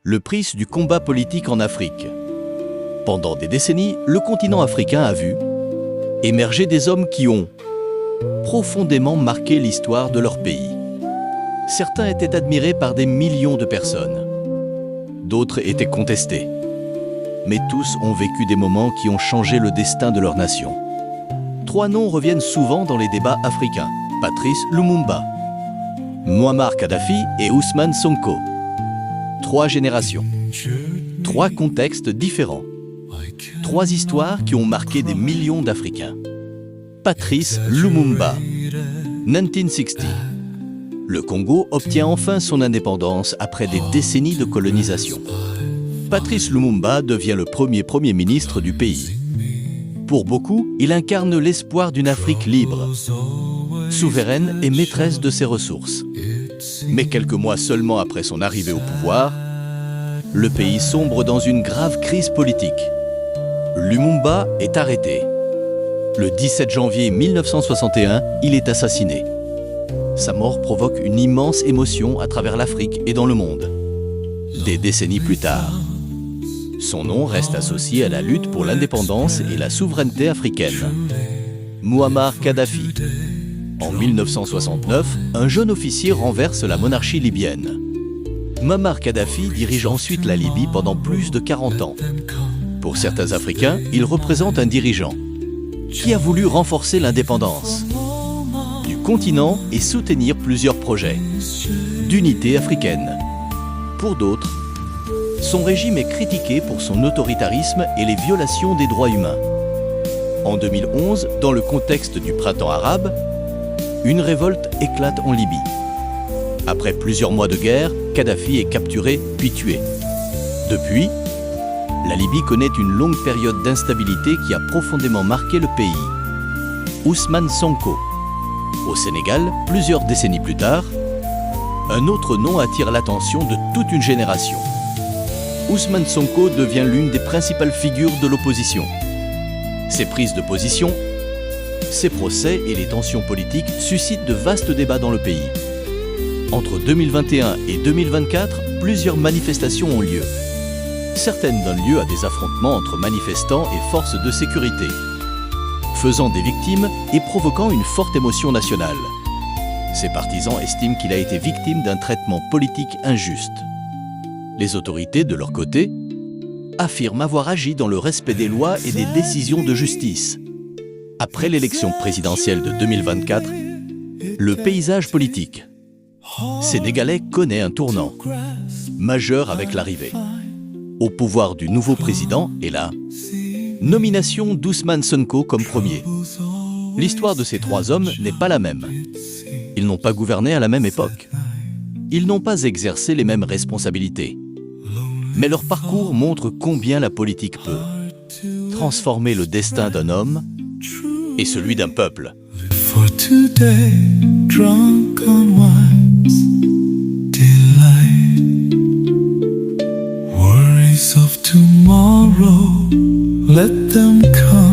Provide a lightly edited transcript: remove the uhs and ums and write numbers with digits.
le prix du combat politique en Afrique. Pendant des décennies, le continent africain a vu émerger des hommes qui ont profondément marqué l'histoire de leur pays. Certains étaient admirés par des millions de personnes. D'autres étaient contestés. Mais tous ont vécu des moments qui ont changé le destin de leur nation. Trois noms reviennent souvent dans les débats africains. Patrice Lumumba, Muammar Kadhafi et Ousmane Sonko. Trois générations, trois contextes différents, trois histoires qui ont marqué des millions d'Africains. Patrice Lumumba, 1960. Le Congo obtient enfin son indépendance après des décennies de colonisation. Patrice Lumumba devient le premier ministre du pays. Pour beaucoup, il incarne l'espoir d'une Afrique libre, souveraine et maîtresse de ses ressources. Mais quelques mois seulement après son arrivée au pouvoir, le pays sombre dans une grave crise politique. Lumumba est arrêté. Le 17 janvier 1961, il est assassiné. Sa mort provoque une immense émotion à travers l'Afrique et dans le monde. Des décennies plus tard, son nom reste associé à la lutte pour l'indépendance et la souveraineté africaine. Muammar Kadhafi. En 1969, un jeune officier renverse la monarchie libyenne. Muammar Kadhafi dirige ensuite la Libye pendant plus de 40 ans. Pour certains Africains, il représente un dirigeant qui a voulu renforcer l'indépendance du continent et soutenir plusieurs projets d'unité africaine. Pour d'autres, son régime est critiqué pour son autoritarisme et les violations des droits humains. En 2011, dans le contexte du printemps arabe, une révolte éclate en Libye. Après plusieurs mois de guerre, Kadhafi est capturé puis tué. Depuis, la Libye connaît une longue période d'instabilité qui a profondément marqué le pays. Ousmane Sonko. Au Sénégal, plusieurs décennies plus tard, un autre nom attire l'attention de toute une génération. Ousmane Sonko devient l'une des principales figures de l'opposition. Ses prises de position, ses procès et les tensions politiques suscitent de vastes débats dans le pays. Entre 2021 et 2024, plusieurs manifestations ont lieu. Certaines donnent lieu à des affrontements entre manifestants et forces de sécurité, faisant des victimes et provoquant une forte émotion nationale. Ses partisans estiment qu'il a été victime d'un traitement politique injuste. Les autorités, de leur côté, affirment avoir agi dans le respect des lois et des décisions de justice. Après l'élection présidentielle de 2024, le paysage politique sénégalais connaît un tournant majeur avec l'arrivée au pouvoir du nouveau président et la nomination d'Ousmane Sonko comme premier. L'histoire de ces trois hommes n'est pas la même. Ils n'ont pas gouverné à la même époque. Ils n'ont pas exercé les mêmes responsabilités. Mais leur parcours montre combien la politique peut transformer le destin d'un homme et celui d'un peuple. For today, drunk on wine's delight. Worries of tomorrow, let them come.